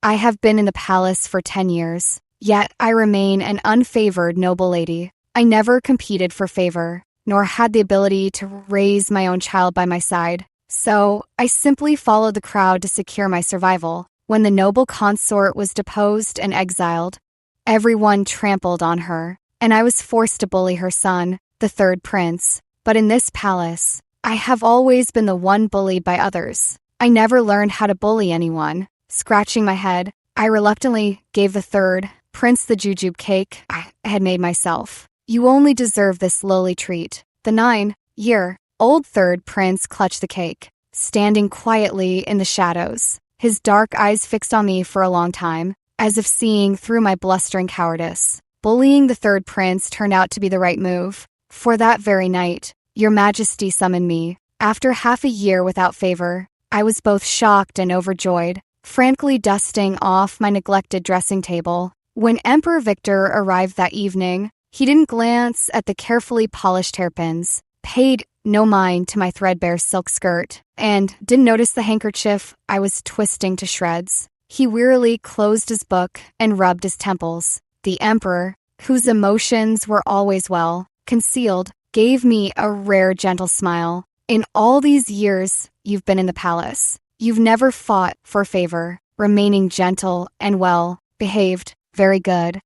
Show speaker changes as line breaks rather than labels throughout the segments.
I have been in the palace for 10 years, yet I remain an unfavored noble lady. I never competed for favor, nor had the ability to raise my own child by my side. So, I simply followed the crowd to secure my survival. When the noble consort was deposed and exiled, everyone trampled on her, and I was forced to bully her son, the third prince. But in this palace, I have always been the one bullied by others. I never learned how to bully anyone. Scratching my head, I reluctantly gave the third prince the jujube cake I had made myself. You only deserve this lowly treat. The 9-year-old third prince clutched the cake, standing quietly in the shadows, his dark eyes fixed on me for a long time, as if seeing through my blustering cowardice. Bullying the third prince turned out to be the right move. For that very night, Your Majesty summoned me. After half a year without favor, I was both shocked and overjoyed, frantically dusting off my neglected dressing table. When Emperor Victor arrived that evening, he didn't glance at the carefully polished hairpins, paid no mind to my threadbare silk skirt, and didn't notice the handkerchief I was twisting to shreds. He wearily closed his book and rubbed his temples. The emperor, whose emotions were always well concealed, gave me a rare gentle smile. In all these years you've been in the palace, you've never fought for favor, remaining gentle and well behaved. Very good.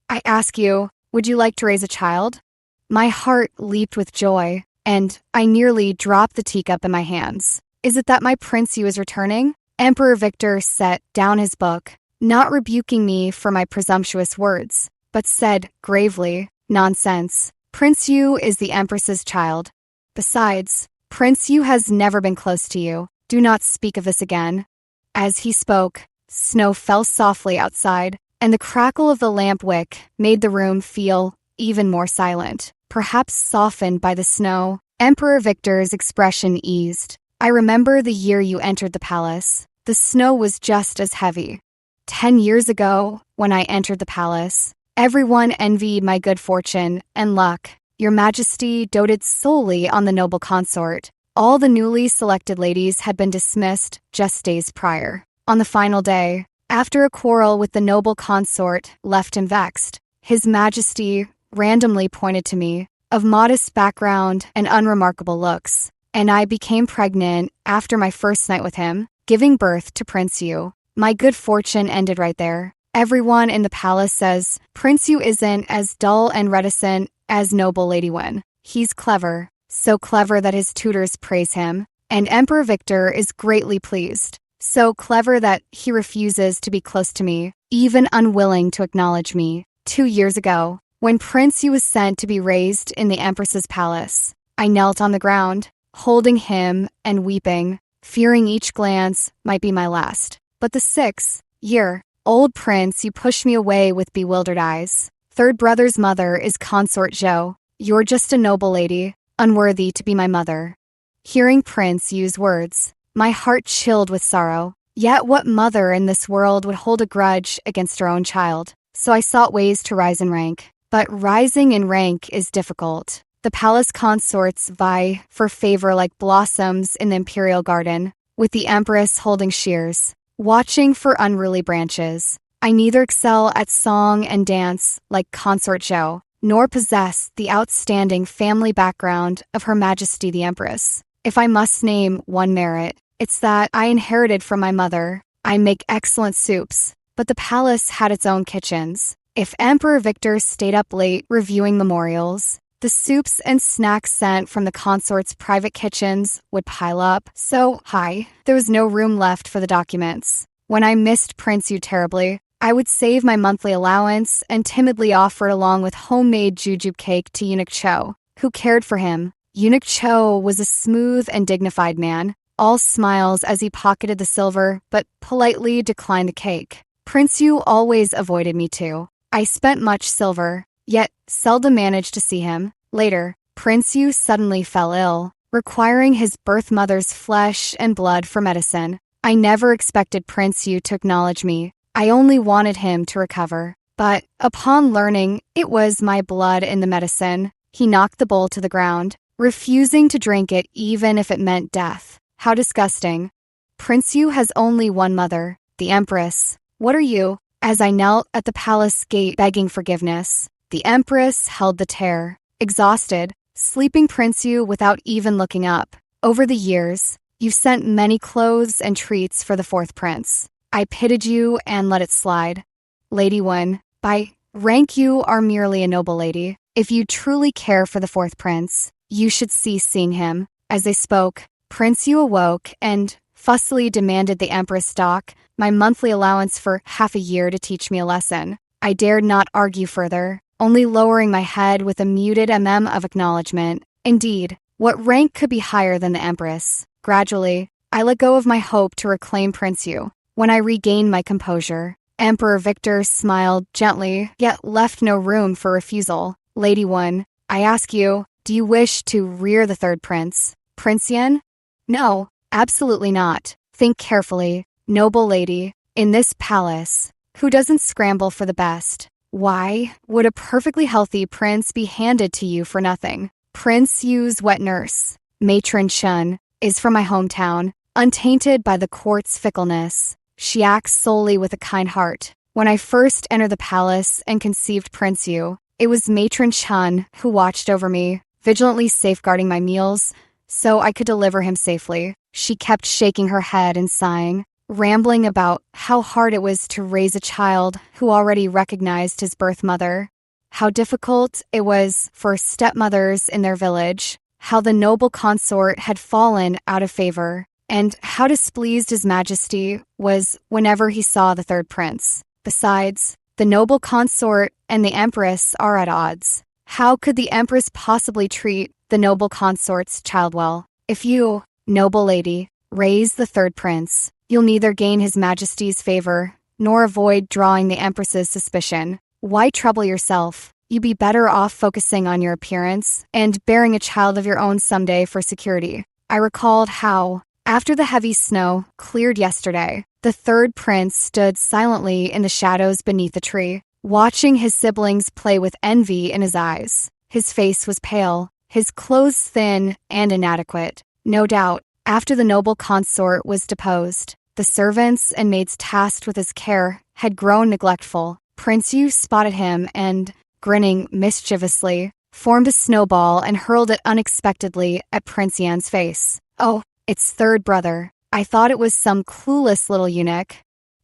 I ask you, would you like to raise a child? My heart leaped with joy, and I nearly dropped the teacup in my hands. Is it that my prince you is returning? Emperor Victor set down his book, not rebuking me for my presumptuous words, but said gravely, nonsense. Prince Yu is the Empress's child. Besides, Prince Yu has never been close to you. Do not speak of this again. As he spoke, snow fell softly outside, and the crackle of the lamp wick made the room feel even more silent. Perhaps softened by the snow, Emperor Victor's expression eased. I remember the year you entered the palace. The snow was just as heavy. 10 years ago, when I entered the palace, everyone envied my good fortune and luck. Your Majesty doted solely on the noble consort. All the newly selected ladies had been dismissed just days prior. On the final day, after a quarrel with the noble consort left him vexed, His Majesty randomly pointed to me, of modest background and unremarkable looks, and I became pregnant after my first night with him, giving birth to Prince Yu. My good fortune ended right there. Everyone in the palace says Prince Yu isn't as dull and reticent as noble Lady Wen. He's clever, so clever that his tutors praise him, and Emperor Victor is greatly pleased. So clever that he refuses to be close to me, even unwilling to acknowledge me. 2 years ago, when Prince Yu was sent to be raised in the Empress's palace, I knelt on the ground, holding him and weeping, fearing each glance might be my last. But the 6-year-old prince you pushed me away with bewildered eyes. Third brother's mother is consort Zhou. You're just a noble lady, unworthy to be my mother. Hearing Prince Yu's words, my heart chilled with sorrow. Yet what mother in this world would hold a grudge against her own child? So I sought ways to rise in rank. But rising in rank is difficult. The palace consorts vie for favor like blossoms in the imperial garden, with the empress holding shears, watching for unruly branches. I neither excel at song and dance like consort Zhou, nor possess the outstanding family background of Her Majesty the Empress. If I must name one merit, it's that I inherited from my mother. I make excellent soups, but the palace had its own kitchens. If Emperor Victor stayed up late reviewing memorials, the soups and snacks sent from the consort's private kitchens would pile up so high there was no room left for the documents. When I missed Prince Yu terribly, I would save my monthly allowance and timidly offer it along with homemade jujube cake to Eunuch Cho, who cared for him. Eunuch Cho was a smooth and dignified man, all smiles as he pocketed the silver but politely declined the cake. Prince Yu always avoided me too. I spent much silver, yet seldom managed to see him. Later, Prince Yu suddenly fell ill, requiring his birth mother's flesh and blood for medicine. I never expected Prince Yu to acknowledge me. I only wanted him to recover. But upon learning it was my blood in the medicine, he knocked the bowl to the ground, refusing to drink it even if it meant death. How disgusting. Prince Yu has only one mother, the Empress. What are you? As I knelt at the palace gate begging forgiveness, the Empress held the tear, exhausted, sleeping Prince Yu without even looking up. Over the years, you've sent many clothes and treats for the fourth prince. I pitied you and let it slide. Lady One, by rank you are merely a noble lady. If you truly care for the fourth prince, you should cease seeing him. As they spoke, Prince Yu awoke and fussily demanded the Empress dock my monthly allowance for half a year to teach me a lesson. I dared not argue further, only lowering my head with a muted of acknowledgement. Indeed, what rank could be higher than the Empress? Gradually, I let go of my hope to reclaim Prince Yu. When I regained my composure, Emperor Victor smiled gently, yet left no room for refusal. Lady One, I ask you, do you wish to rear the third prince? Prince Yan? No, absolutely not. Think carefully, noble lady. In this palace, who doesn't scramble for the best? Why would a perfectly healthy prince be handed to you for nothing? Prince Yu's wet nurse, Matron Shun, is from my hometown, untainted by the court's fickleness. She acts solely with a kind heart. When I first entered the palace and conceived Prince Yu, it was Matron Shun who watched over me, vigilantly safeguarding my meals so I could deliver him safely. She kept shaking her head and sighing, rambling about how hard it was to raise a child who already recognized his birth mother, how difficult it was for stepmothers in their village, how the noble consort had fallen out of favor, and how displeased His Majesty was whenever he saw the third prince. Besides, the noble consort and the Empress are at odds. How could the Empress possibly treat the noble consort's child well? If you, noble lady, raise the third prince, you'll neither gain His Majesty's favor nor avoid drawing the Empress's suspicion. Why trouble yourself? You'd be better off focusing on your appearance and bearing a child of your own someday for security. I recalled how, after the heavy snow cleared yesterday, the third prince stood silently in the shadows beneath a tree, watching his siblings play with envy in his eyes. His face was pale, his clothes thin and inadequate. No doubt, after the noble consort was deposed, the servants and maids tasked with his care had grown neglectful. Prince Yu spotted him and, grinning mischievously, formed a snowball and hurled it unexpectedly at Prince Yan's face. Oh, its third brother. I thought it was some clueless little eunuch.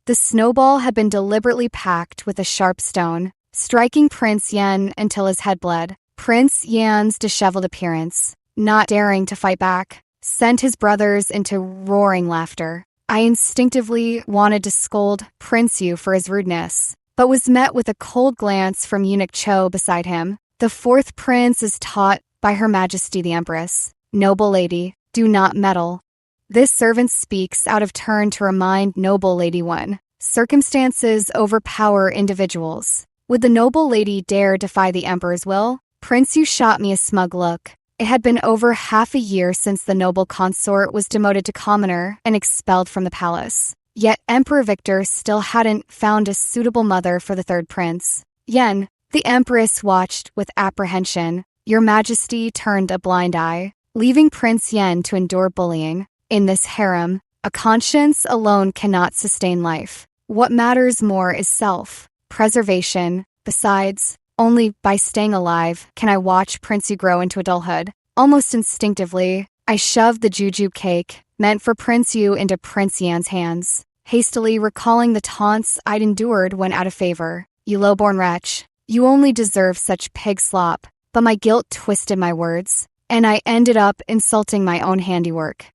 The snowball had been deliberately packed with a sharp stone, striking Prince Yan until his head bled. Prince Yan's disheveled appearance, not daring to fight back, sent his brothers into roaring laughter. I instinctively wanted to scold Prince Yu for his rudeness, but was met with a cold glance from Eunuch Cho beside him. The fourth prince is taught by Her Majesty the Empress. Noble lady, do not meddle. This servant speaks out of turn to remind noble lady one. Circumstances overpower individuals. Would the noble lady dare defy the emperor's will? Prince Yu shot me a smug look. It had been over half a year since the noble consort was demoted to commoner and expelled from the palace. Yet Emperor Victor still hadn't found a suitable mother for the third prince. Yen, the Empress watched with apprehension. Your Majesty turned a blind eye, leaving Prince Yen to endure bullying. In this harem, a conscience alone cannot sustain life. What matters more is self-preservation. Besides, only by staying alive can I watch Prince Yu grow into adulthood. Almost instinctively, I shoved the jujube cake, meant for Prince Yu, into Prince Yan's hands, hastily recalling the taunts I'd endured when out of favor. You low-born wretch, you only deserve such pig slop. But my guilt twisted my words, and I ended up insulting my own handiwork.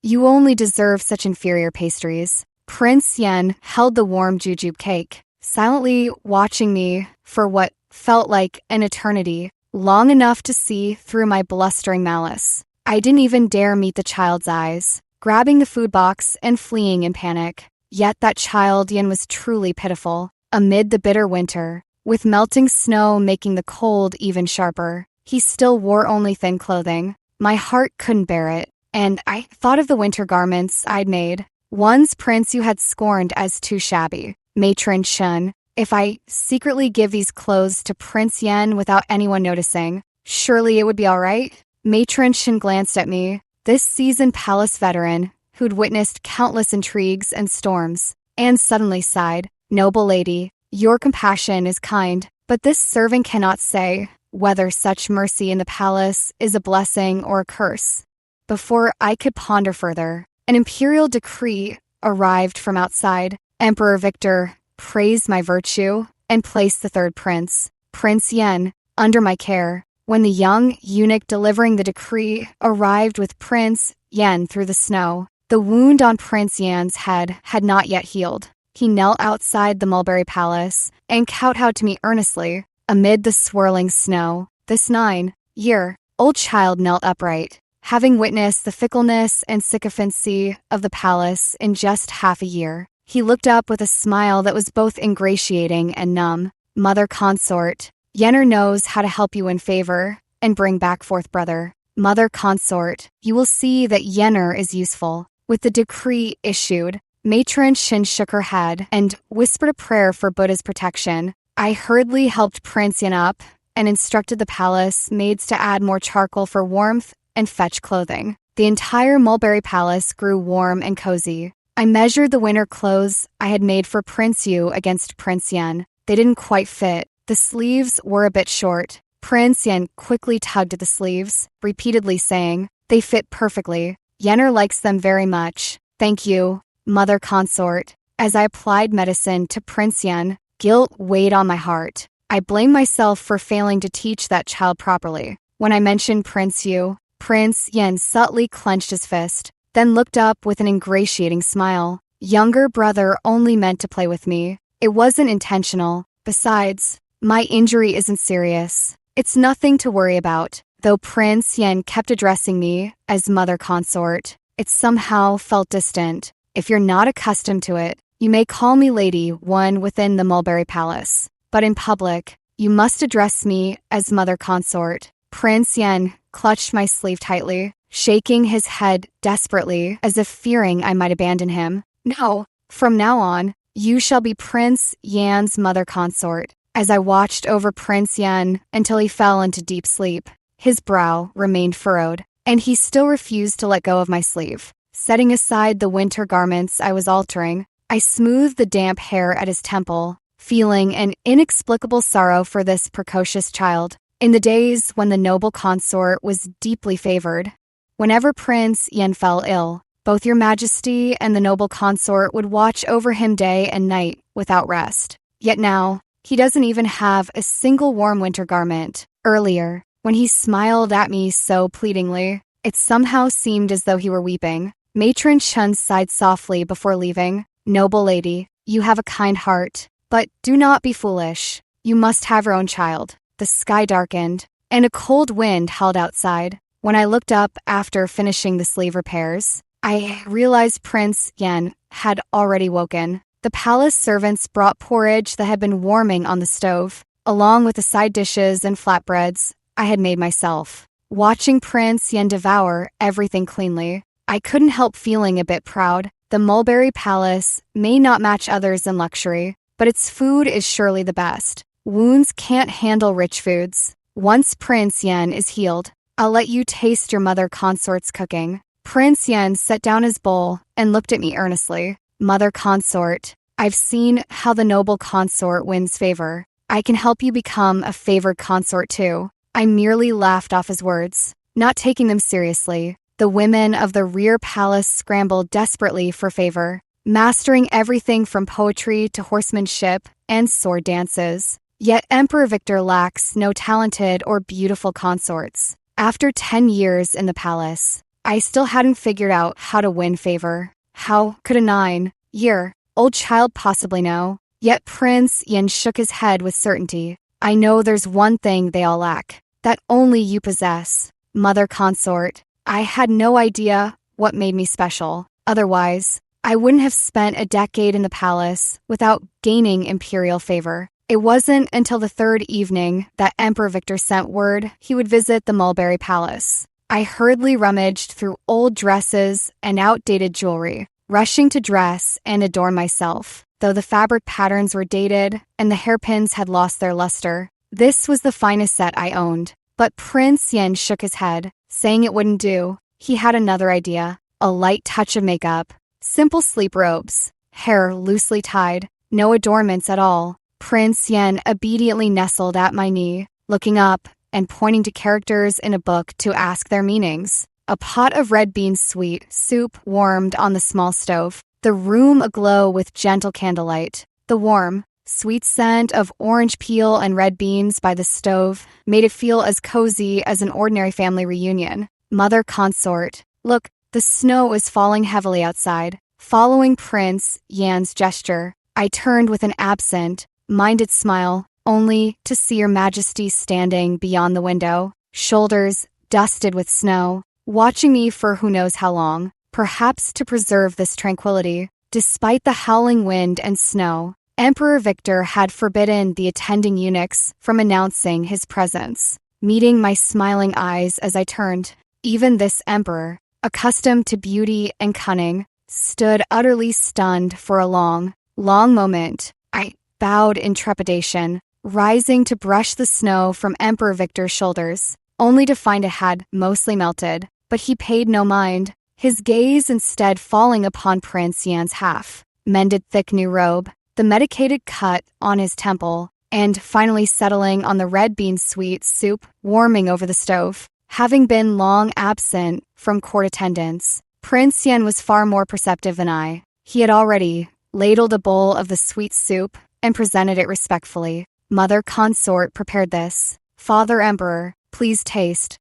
You only deserve such inferior pastries. Prince Yen held the warm jujube cake, silently watching me for what felt like an eternity, long enough to see through my blustering malice. I didn't even dare meet the child's eyes, grabbing the food box and fleeing in panic. Yet that child Yen was truly pitiful. Amid the bitter winter, with melting snow making the cold even sharper, he still wore only thin clothing. My heart couldn't bear it, and I thought of the winter garments I'd made, ones Prince Yu had scorned as too shabby. Matron Shun, if I secretly give these clothes to Prince Yen without anyone noticing, surely it would be all right? Matron Shun glanced at me, this seasoned palace veteran who'd witnessed countless intrigues and storms, and suddenly sighed. Noble lady, your compassion is kind, but this servant cannot say whether such mercy in the palace is a blessing or a curse. Before I could ponder further, an imperial decree arrived from outside. Emperor Victor praised my virtue and placed the third prince, Prince Yen, under my care. When the young eunuch delivering the decree arrived with Prince Yen through the snow, the wound on Prince Yan's head had not yet healed. He knelt outside the mulberry palace and kowtowed to me earnestly. Amid the swirling snow, this 9-year-old child knelt upright, having witnessed the fickleness and sycophancy of the palace in just half a year. He looked up with a smile that was both ingratiating and numb. Mother consort, Yenner knows how to help you win favor and bring back forth brother. Mother consort, you will see that Yenner is useful. With the decree issued, Matron Shin shook her head and whispered a prayer for Buddha's protection. I hurriedly helped Prince Yen up and instructed the palace maids to add more charcoal for warmth and fetch clothing. The entire mulberry palace grew warm and cozy. I measured the winter clothes I had made for Prince Yu against Prince Yen. They didn't quite fit. The sleeves were a bit short. Prince Yen quickly tugged at the sleeves, repeatedly saying, "They fit perfectly. Yenner likes them very much. Thank you, mother consort." As I applied medicine to Prince Yen, guilt weighed on my heart. I blamed myself for failing to teach that child properly. When I mentioned Prince Yu, Prince Yen subtly clenched his fist, then looked up with an ingratiating smile. Younger brother only meant to play with me. It wasn't intentional. Besides, my injury isn't serious. It's nothing to worry about. Though Prince Yen kept addressing me as mother consort, it somehow felt distant. If you're not accustomed to it, you may call me Lady One within the Mulberry Palace. But in public, you must address me as mother consort. Prince Yen clutched my sleeve tightly, shaking his head desperately as if fearing I might abandon him. No, from now on, you shall be Prince Yan's mother consort. As I watched over Prince Yan until he fell into deep sleep, his brow remained furrowed, and he still refused to let go of my sleeve. Setting aside the winter garments I was altering, I smoothed the damp hair at his temple, feeling an inexplicable sorrow for this precocious child. In the days when the noble consort was deeply favored, whenever Prince Yen fell ill, both your majesty and the noble consort would watch over him day and night without rest. Yet now, he doesn't even have a single warm winter garment. Earlier, when he smiled at me so pleadingly, it somehow seemed as though he were weeping. Matron Chun sighed softly before leaving. Noble lady, you have a kind heart, but do not be foolish. You must have your own child. The sky darkened, and a cold wind howled outside. When I looked up after finishing the sleeve repairs, I realized Prince Yen had already woken. The palace servants brought porridge that had been warming on the stove, along with the side dishes and flatbreads I had made myself. Watching Prince Yen devour everything cleanly, I couldn't help feeling a bit proud. The Mulberry Palace may not match others in luxury, but its food is surely the best. Wounds can't handle rich foods. Once Prince Yen is healed, I'll let you taste your mother consort's cooking. Prince Yen set down his bowl and looked at me earnestly. Mother consort, I've seen how the noble consort wins favor. I can help you become a favored consort too. I merely laughed off his words, not taking them seriously. The women of the rear palace scrambled desperately for favor, mastering everything from poetry to horsemanship and sword dances. Yet Emperor Victor lacks no talented or beautiful consorts. After 10 years in the palace, I still hadn't figured out how to win favor. How could a 9-year-old child possibly know? Yet Prince Yen shook his head with certainty. I know there's one thing they all lack, that only you possess. Mother consort, I had no idea what made me special. Otherwise, I wouldn't have spent a decade in the palace without gaining imperial favor. It wasn't until the third evening that Emperor Victor sent word he would visit the Mulberry Palace. I hurriedly rummaged through old dresses and outdated jewelry, rushing to dress and adorn myself, though the fabric patterns were dated and the hairpins had lost their luster. This was the finest set I owned. But Prince Yen shook his head, saying it wouldn't do. He had another idea, a light touch of makeup, simple sleep robes, hair loosely tied, no adornments at all. Prince Yen obediently nestled at my knee, looking up and pointing to characters in a book to ask their meanings. A pot of red bean sweet soup warmed on the small stove, the room aglow with gentle candlelight. The warm, sweet scent of orange peel and red beans by the stove made it feel as cozy as an ordinary family reunion. Mother consort, look, the snow is falling heavily outside. Following Prince Yan's gesture, I turned with an absent-minded smile, only to see Your Majesty standing beyond the window, shoulders dusted with snow, watching me for who knows how long, perhaps to preserve this tranquility. Despite the howling wind and snow, Emperor Victor had forbidden the attending eunuchs from announcing his presence. Meeting my smiling eyes as I turned, even this emperor, accustomed to beauty and cunning, stood utterly stunned for a long moment. I bowed in trepidation, rising to brush the snow from Emperor Victor's shoulders, only to find it had mostly melted. But he paid no mind, his gaze instead falling upon Prince Yan's half-mended thick new robe, the medicated cut on his temple, and finally settling on the red bean sweet soup warming over the stove. Having been long absent from court attendance, Prince Yan was far more perceptive than I. He had already ladled a bowl of the sweet soup and presented it respectfully. Mother consort prepared this. Father Emperor, please taste.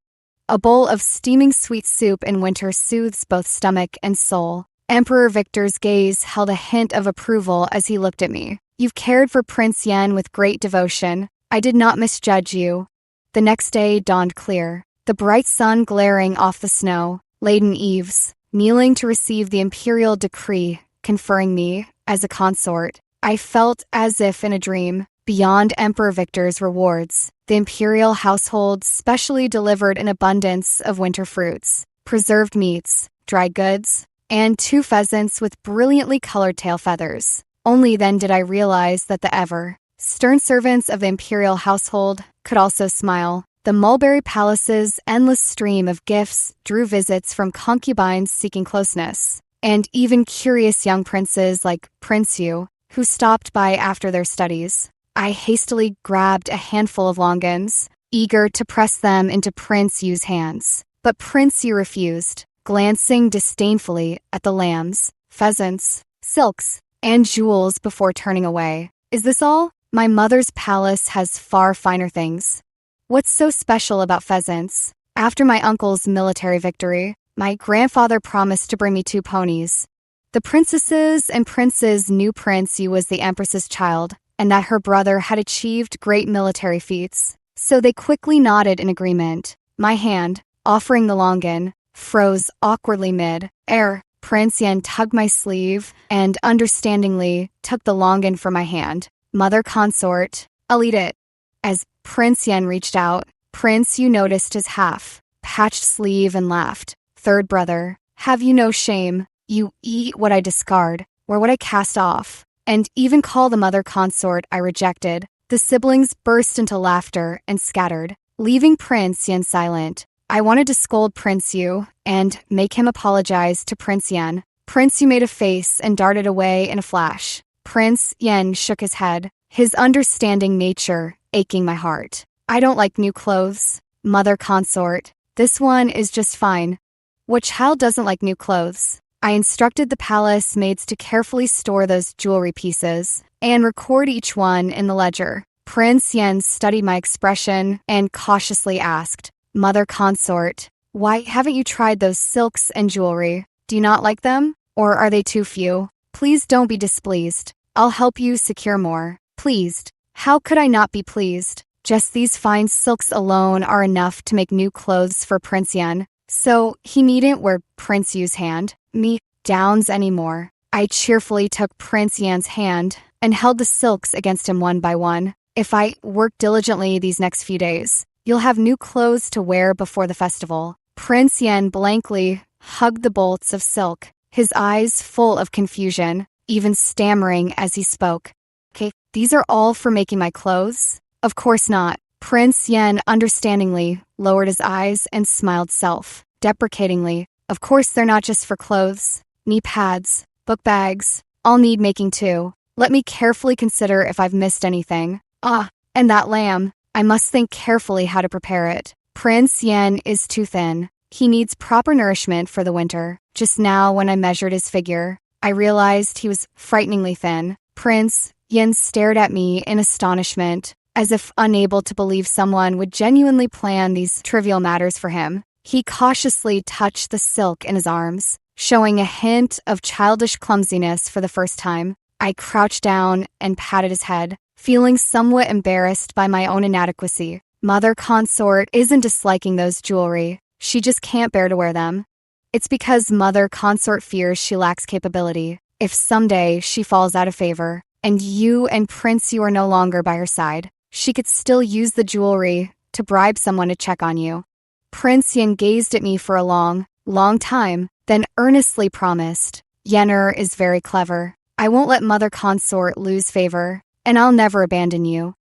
A bowl of steaming sweet soup in winter soothes both stomach and soul. Emperor Victor's gaze held a hint of approval as he looked at me. You've cared for Prince Yan with great devotion. I did not misjudge you. The next day dawned clear, the bright sun glaring off the snow-laden eaves. Kneeling to receive the imperial decree conferring me as a consort, I felt as if in a dream. Beyond Emperor Victor's rewards, the imperial household specially delivered an abundance of winter fruits, preserved meats, dried goods, and 2 pheasants with brilliantly colored tail feathers. Only then did I realize that the ever-stern servants of the imperial household could also smile. The Mulberry Palace's endless stream of gifts drew visits from concubines seeking closeness, and even curious young princes like Prince Yu, who stopped by after their studies. I hastily grabbed a handful of longans, eager to press them into Prince Yu's hands. But Prince Yu refused, glancing disdainfully at the lambs, pheasants, silks, and jewels before turning away. Is this all? My mother's palace has far finer things. What's so special about pheasants? After my uncle's military victory, my grandfather promised to bring me 2 ponies. The princesses and princes knew Prince Yu was the empress's child, and that her brother had achieved great military feats, so they quickly nodded in agreement. My hand, offering the longan, froze awkwardly mid-air. Prince Yan tugged my sleeve and understandingly took the longan from my hand. Mother consort, I'll eat it. As Prince Yan reached out, Prince Yu noticed his half-patched sleeve and laughed. Third brother, have you no shame? You eat what I discard, or what I cast off. And even call the mother consort I rejected. The siblings burst into laughter and scattered, leaving Prince Yan silent. I wanted to scold Prince Yu and make him apologize to Prince Yan. Prince Yu made a face and darted away in a flash. Prince Yan shook his head, his understanding nature aching my heart. I don't like new clothes, mother consort. This one is just fine. What child doesn't like new clothes? I instructed the palace maids to carefully store those jewelry pieces and record each one in the ledger. Prince Yan studied my expression and cautiously asked, Mother consort, why haven't you tried those silks and jewelry? Do you not like them? Or are they too few? Please don't be displeased. I'll help you secure more. Pleased. How could I not be pleased? Just these fine silks alone are enough to make new clothes for Prince Yan. So he needn't wear Prince Yu's hand, me, downs anymore. I cheerfully took Prince Yan's hand and held the silks against him one by one. If I work diligently these next few days, you'll have new clothes to wear before the festival. Prince Yan blankly hugged the bolts of silk, his eyes full of confusion, even stammering as he spoke. Okay, these are all for making my clothes? Of course not. Prince Yan understandingly lowered his eyes and smiled self-deprecatingly. Of course they're not just for clothes. Knee pads, book bags, all need making too. Let me carefully consider if I've missed anything. Ah, and that lamb. I must think carefully how to prepare it. Prince Yen is too thin. He needs proper nourishment for the winter. Just now, when I measured his figure, I realized he was frighteningly thin. Prince Yen stared at me in astonishment, as if unable to believe someone would genuinely plan these trivial matters for him. He cautiously touched the silk in his arms, showing a hint of childish clumsiness for the first time. I crouched down and patted his head, feeling somewhat embarrassed by my own inadequacy. Mother consort isn't disliking those jewelry. She just can't bear to wear them. It's because mother consort fears she lacks capability. If someday she falls out of favor, and you and Prince Yu are no longer by her side, she could still use the jewelry to bribe someone to check on you. Prince Yen gazed at me for a long time, then earnestly promised, Yenner is very clever. I won't let mother consort lose favor, and I'll never abandon you.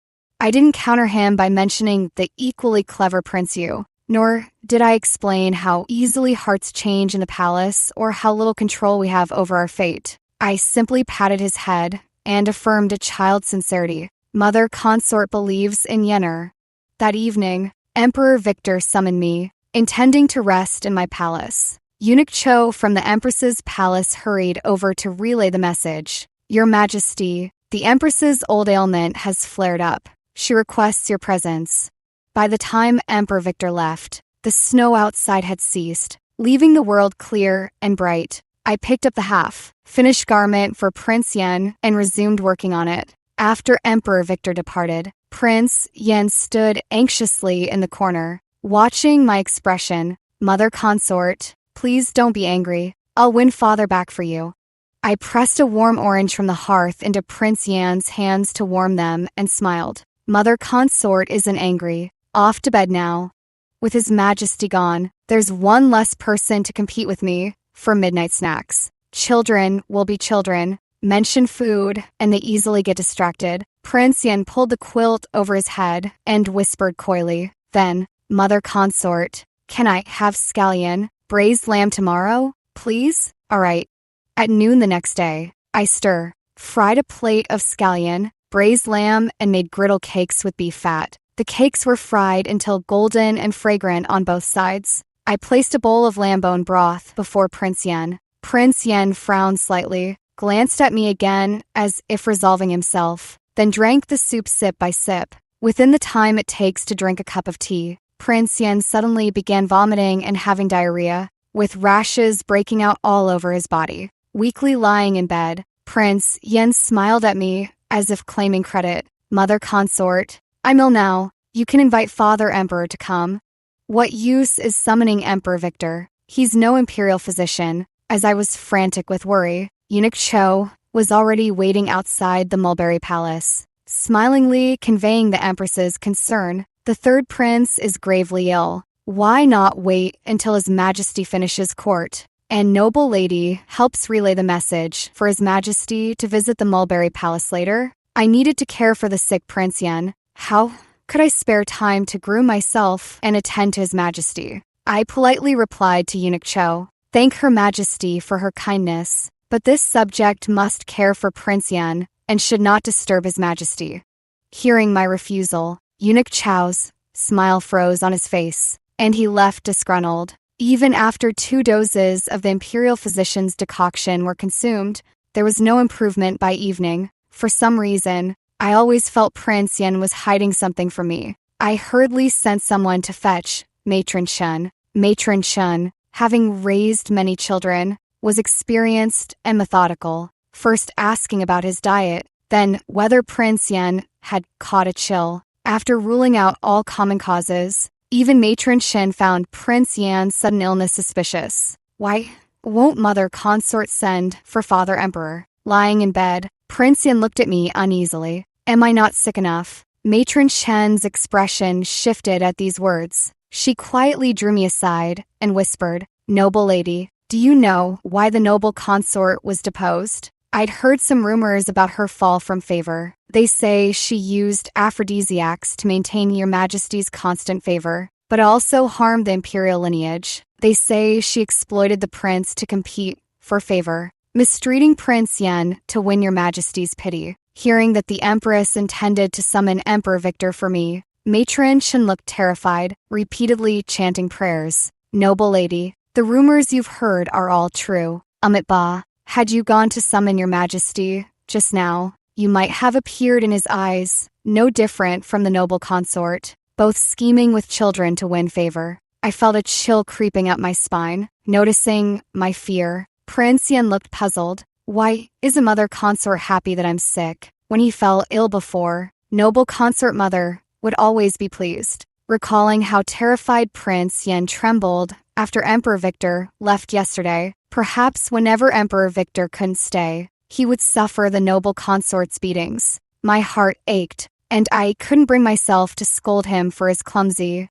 I didn't counter him by mentioning the equally clever Prince Yu, nor did I explain how easily hearts change in the palace or how little control we have over our fate. I simply patted his head and affirmed a child's sincerity. Mother consort believes in Yenner. That evening, Emperor Victor summoned me, intending to rest in my palace. Eunuch Cho from the Empress's palace hurried over to relay the message. Your Majesty, the Empress's old ailment has flared up. She requests your presence. By the time Emperor Victor left, the snow outside had ceased, leaving the world clear and bright. I picked up the half-finished garment for Prince Yen and resumed working on it. After Emperor Victor departed, Prince Yen stood anxiously in the corner, watching my expression. Mother consort, please don't be angry. I'll win father back for you. I pressed a warm orange from the hearth into Prince Yan's hands to warm them and smiled. Mother consort isn't angry. Off to bed now. With His Majesty gone, there's one less person to compete with me for midnight snacks. Children will be children. Mention food, and they easily get distracted. Prince Yen pulled the quilt over his head and whispered coyly. Then, Mother consort, can I have scallion, braised lamb tomorrow, please? All right. At noon the next day, I fried a plate of scallion, braised lamb, and made griddle cakes with beef fat. The cakes were fried until golden and fragrant on both sides. I placed a bowl of lamb bone broth before Prince Yen. Prince Yen frowned slightly, glanced at me again as if resolving himself, then drank the soup sip by sip. Within the time it takes to drink a cup of tea, Prince Yen suddenly began vomiting and having diarrhea, with rashes breaking out all over his body. Weakly lying in bed, Prince Yen smiled at me as if claiming credit. Mother consort, I'm ill now. You can invite Father Emperor to come. What use is summoning Emperor Victor? He's no imperial physician. As I was frantic with worry, Eunuch Cho was already waiting outside the Mulberry Palace, smilingly conveying the Empress's concern. The third prince is gravely ill. Why not wait until His Majesty finishes court? And noble lady helps relay the message for His Majesty to visit the Mulberry Palace later. I needed to care for the sick Prince Yen. How could I spare time to groom myself and attend to His Majesty? I politely replied to Eunuch Cho, thank Her Majesty for her kindness, but this subject must care for Prince Yen and should not disturb His Majesty. Hearing my refusal, Eunuch Cho's smile froze on his face, and he left disgruntled. Even after 2 doses of the imperial physician's decoction were consumed, there was no improvement by evening. For some reason, I always felt Prince Yen was hiding something from me. I hurriedly sent someone to fetch Matron Shun. Matron Shun, having raised many children, was experienced and methodical, first asking about his diet, then whether Prince Yen had caught a chill. After ruling out all common causes, even Matron Shin found Prince Yan's sudden illness suspicious. Why won't Mother consort send for Father Emperor? Lying in bed, Prince Yan looked at me uneasily. Am I not sick enough? Matron Shen's expression shifted at these words. She quietly drew me aside and whispered, Noble lady, do you know why the noble consort was deposed? I'd heard some rumors about her fall from favor. They say she used aphrodisiacs to maintain Your Majesty's constant favor, but also harmed the imperial lineage. They say she exploited the prince to compete for favor. mistreating Prince Yen to win your majesty's pity. Hearing that the empress intended to summon Emperor Victor for me, Matron Shen looked terrified, repeatedly chanting prayers. Noble lady, the rumors you've heard are all true. Amit Ba, had you gone to summon your majesty just now, you might have appeared in his eyes, no different from the noble consort, both scheming with children to win favor. I felt a chill creeping up my spine, noticing my fear. Prince Yen looked puzzled. Why, is a mother consort happy that I'm sick? When he fell ill before, noble consort mother would always be pleased. Recalling how terrified Prince Yen trembled after Emperor Victor left yesterday, perhaps whenever Emperor Victor couldn't stay, he would suffer the noble consort's beatings. My heart ached, and I couldn't bring myself to scold him for his clumsy,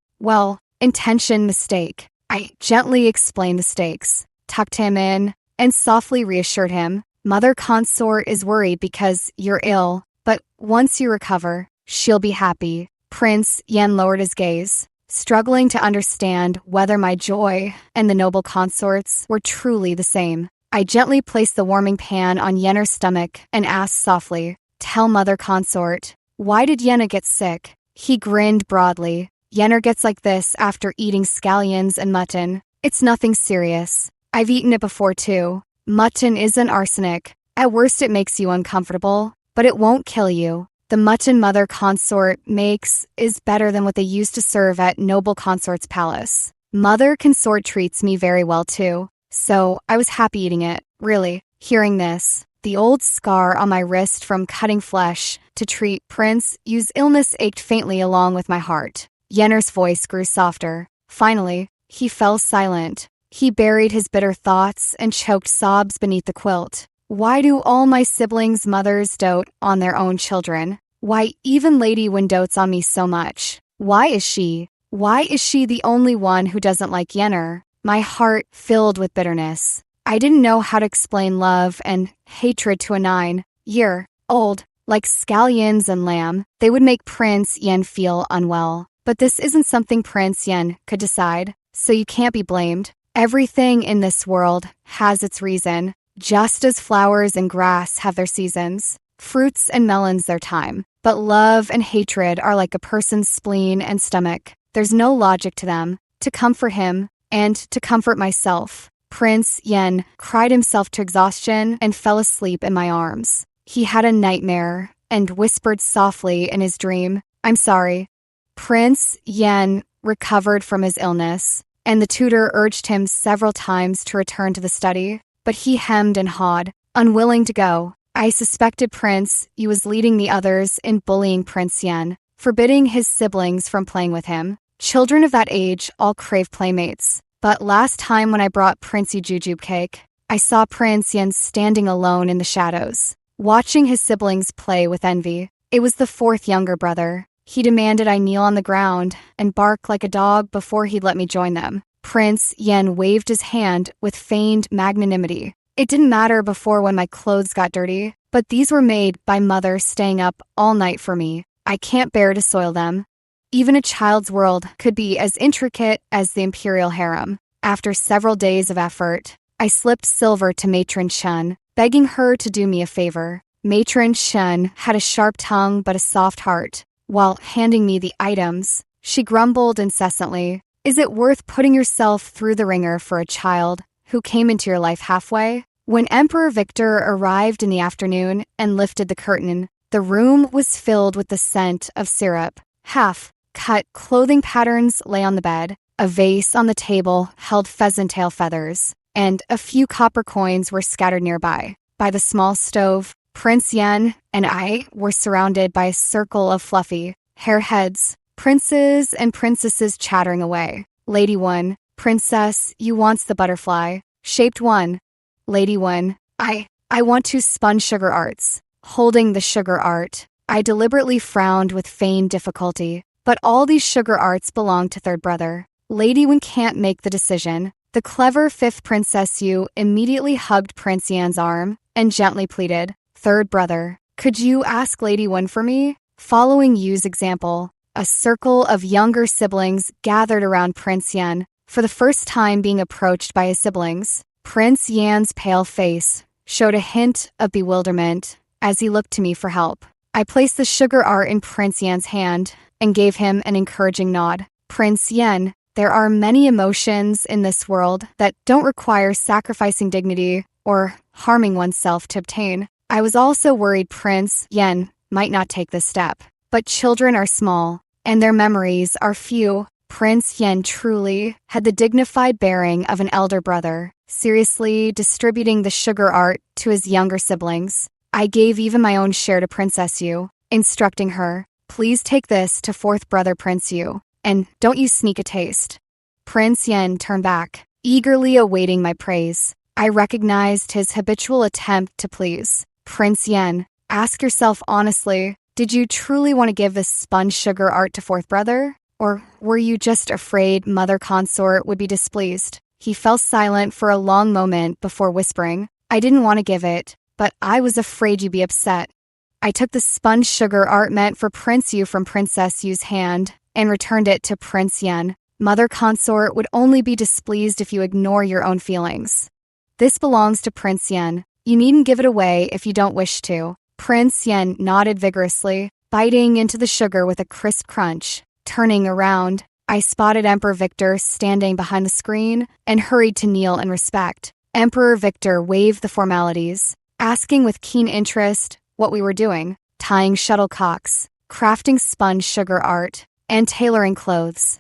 intention mistake. I gently explained the stakes, tucked him in, and softly reassured him. Mother consort is worried because you're ill, but once you recover, she'll be happy. Prince Yen lowered his gaze, struggling to understand whether my joy and the noble consort's were truly the same. I gently placed the warming pan on Yenner's stomach and asked softly, "Tell Mother Consort, why did Yenna get sick?" He grinned broadly. "Yenner gets like this after eating scallions and mutton. It's nothing serious. I've eaten it before too. Mutton isn't arsenic. At worst it makes you uncomfortable, but it won't kill you. The mutton Mother Consort makes is better than what they used to serve at Noble Consort's palace. Mother Consort treats me very well too, so I was happy eating it, really." Hearing this, the old scar on my wrist from cutting flesh to treat Prince Yu's illness ached faintly along with my heart. Yenner's voice grew softer. Finally, he fell silent. He buried his bitter thoughts and choked sobs beneath the quilt. Why do all my siblings' mothers dote on their own children? Why even Lady Wen dotes on me so much? Why is she the only one who doesn't like Yenner? My heart filled with bitterness. I didn't know how to explain love and hatred to a 9-year-old. Like scallions and lamb, they would make Prince Yen feel unwell. But this isn't something Prince Yen could decide, so you can't be blamed. Everything in this world has its reason, just as flowers and grass have their seasons, fruits and melons their time. But love and hatred are like a person's spleen and stomach. There's no logic to them. To comfort him, and to comfort myself, Prince Yen cried himself to exhaustion and fell asleep in my arms. He had a nightmare and whispered softly in his dream, "I'm sorry." Prince Yen recovered from his illness, and the tutor urged him several times to return to the study, but he hemmed and hawed, unwilling to go. I suspected Prince Yu was leading the others in bullying Prince Yen, forbidding his siblings from playing with him. Children of that age all crave playmates. But last time when I brought Prince Yu Jujube cake, I saw Prince Yen standing alone in the shadows, watching his siblings play with envy. It was the fourth younger brother. He demanded I kneel on the ground and bark like a dog before he'd let me join them. Prince Yen waved his hand with feigned magnanimity. It didn't matter before when my clothes got dirty, but these were made by Mother staying up all night for me. I can't bear to soil them. Even a child's world could be as intricate as the imperial harem. After several days of effort, I slipped silver to Matron Shen, begging her to do me a favor. Matron Shen had a sharp tongue but a soft heart. While handing me the items, she grumbled incessantly. "Is it worth putting yourself through the ringer for a child who came into your life halfway?" When Emperor Victor arrived in the afternoon and lifted the curtain, the room was filled with the scent of syrup. Half-cut clothing patterns lay on the bed. A vase on the table held pheasant tail feathers, and a few copper coins were scattered nearby. By the small stove, Prince Yen and I were surrounded by a circle of fluffy hair heads, princes and princesses chattering away. Lady Wen, "Princess, you wants the butterfly. Shaped one." Lady Wen, I want to spun sugar arts." Holding the sugar art, I deliberately frowned with feigned difficulty. But all these sugar arts belong to third brother. Lady Wen can't make the decision. The clever fifth Princess Yu immediately hugged Prince Yan's arm and gently pleaded, "Third brother, could you ask Lady Wen for me?" Following Yu's example, a circle of younger siblings gathered around Prince Yan, for the first time being approached by his siblings. Prince Yan's pale face showed a hint of bewilderment as he looked to me for help. I placed the sugar art in Prince Yan's hand and gave him an encouraging nod. Prince Yan, there are many emotions in this world that don't require sacrificing dignity or harming oneself to obtain. I was also worried Prince Yan might not take this step. But children are small, and their memories are few. Prince Yan truly had the dignified bearing of an elder brother, seriously distributing the sugar art to his younger siblings. I gave even my own share to Princess Yu, instructing her, "Please take this to fourth brother Prince Yu, and don't you sneak a taste." Prince Yan turned back, eagerly awaiting my praise. I recognized his habitual attempt to please. Prince Yan, ask yourself honestly, did you truly want to give this sponge sugar art to fourth brother? Or were you just afraid mother consort would be displeased? He fell silent for a long moment before whispering, "I didn't want to give it, but I was afraid you'd be upset." I took the sponge sugar art meant for Prince Yu from Princess Yu's hand and returned it to Prince Yan. Mother consort would only be displeased if you ignore your own feelings. This belongs to Prince Yan. You needn't give it away if you don't wish to. Prince Yan nodded vigorously, biting into the sugar with a crisp crunch. Turning around, I spotted Emperor Victor standing behind the screen and hurried to kneel in respect. Emperor Victor waived the formalities, asking with keen interest what we were doing, tying shuttlecocks, crafting sponge sugar art, and tailoring clothes.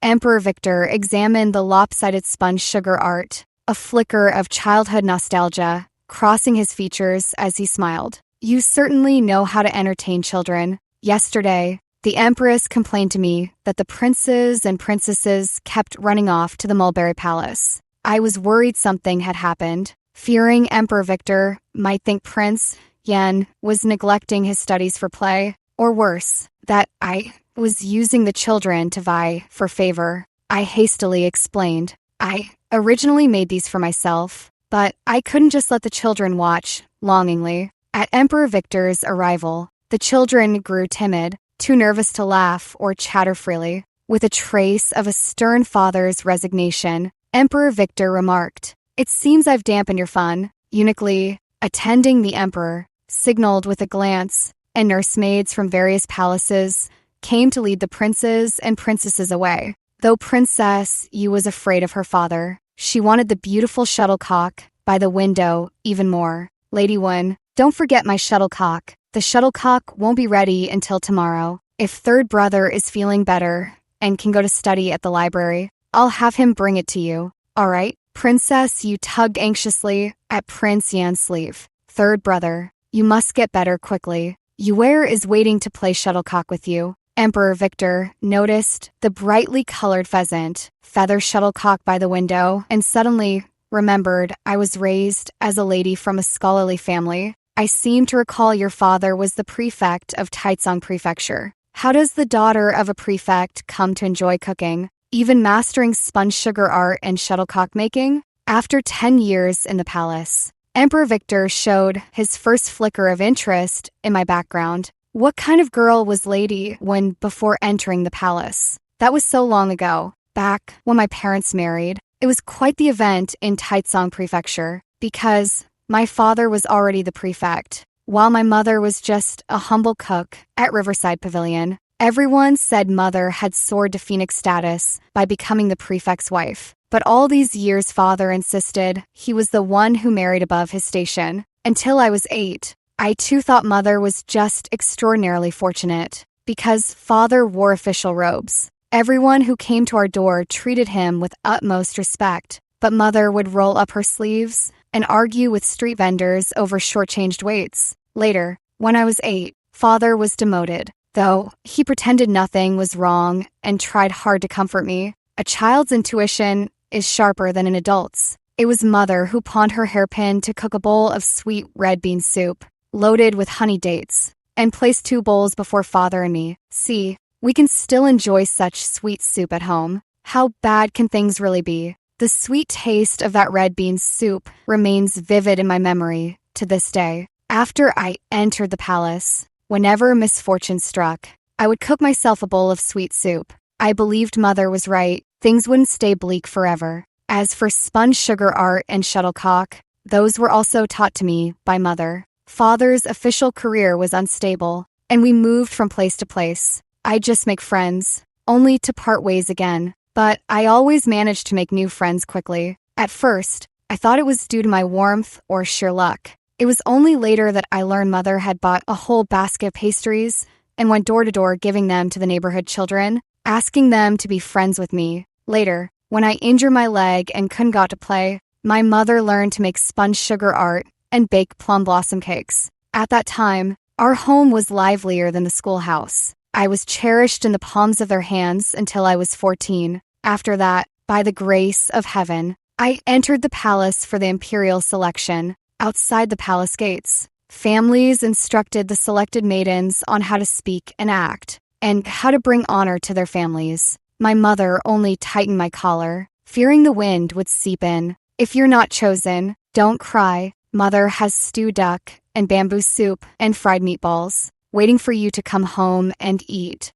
Emperor Victor examined the lopsided sponge sugar art, a flicker of childhood nostalgia crossing his features as he smiled. "You certainly know how to entertain children. Yesterday, the Empress complained to me that the princes and princesses kept running off to the Mulberry Palace. I was worried something had happened, fearing Emperor Victor might think Prince Yan was neglecting his studies for play, or worse, that I was using the children to vie for favor. I hastily explained. I originally made these for myself, but I couldn't just let the children watch, longingly. At Emperor Victor's arrival, the children grew timid, too nervous to laugh or chatter freely. With a trace of a stern father's resignation, Emperor Victor remarked, "It seems I've dampened your fun." Eunuchly, attending the emperor, signaled with a glance, and nursemaids from various palaces came to lead the princes and princesses away. Though Princess Yu was afraid of her father, she wanted the beautiful shuttlecock by the window even more. "Lady Wen, don't forget my shuttlecock. The shuttlecock won't be ready until tomorrow. If third brother is feeling better and can go to study at the library, I'll have him bring it to you. All right?" Princess Yu tugged anxiously at Prince Yan's sleeve. "Third brother, you must get better quickly. Yuer is waiting to play shuttlecock with you." Emperor Victor noticed the brightly colored feather shuttlecock by the window and suddenly remembered I was raised as a lady from a scholarly family. "I seem to recall your father was the prefect of Taicang Prefecture. How does the daughter of a prefect come to enjoy cooking, even mastering sponge sugar art and shuttlecock making?" After 10 years in the palace, Emperor Victor showed his first flicker of interest in my background. What kind of girl was Lady Wen before entering the palace? That was so long ago, back when my parents married. It was quite the event in Taicang Prefecture, because my father was already the prefect, while my mother was just a humble cook at Riverside Pavilion. Everyone said mother had soared to phoenix status by becoming the prefect's wife. But all these years father insisted he was the one who married above his station. Until I was 8, I too thought mother was just extraordinarily fortunate, because father wore official robes. Everyone who came to our door treated him with utmost respect, but mother would roll up her sleeves and argue with street vendors over shortchanged weights. Later, when I was 8, father was demoted, though he pretended nothing was wrong and tried hard to comfort me. A child's intuition is sharper than an adult's. It was mother who pawned her hairpin to cook a bowl of sweet red bean soup, loaded with honey dates, and placed 2 bowls before father and me. See, we can still enjoy such sweet soup at home. How bad can things really be? The sweet taste of that red bean soup remains vivid in my memory to this day. After I entered the palace, whenever misfortune struck, I would cook myself a bowl of sweet soup. I believed mother was right. Things wouldn't stay bleak forever. As for sponge sugar art and shuttlecock, those were also taught to me by mother. Father's official career was unstable, and we moved from place to place. I'd just make friends, only to part ways again. But I always managed to make new friends quickly. At first, I thought it was due to my warmth or sheer luck. It was only later that I learned mother had bought a whole basket of pastries and went door to door giving them to the neighborhood children, asking them to be friends with me. Later, when I injured my leg and couldn't go out to play, my mother learned to make sponge sugar art and bake plum blossom cakes. At that time, our home was livelier than the schoolhouse. I was cherished in the palms of their hands until I was 14. After that, by the grace of heaven, I entered the palace for the imperial selection. Outside the palace gates, families instructed the selected maidens on how to speak and act, and how to bring honor to their families. My mother only tightened my collar, fearing the wind would seep in. If you're not chosen, don't cry. Mother has stewed duck and bamboo soup and fried meatballs, waiting for you to come home and eat.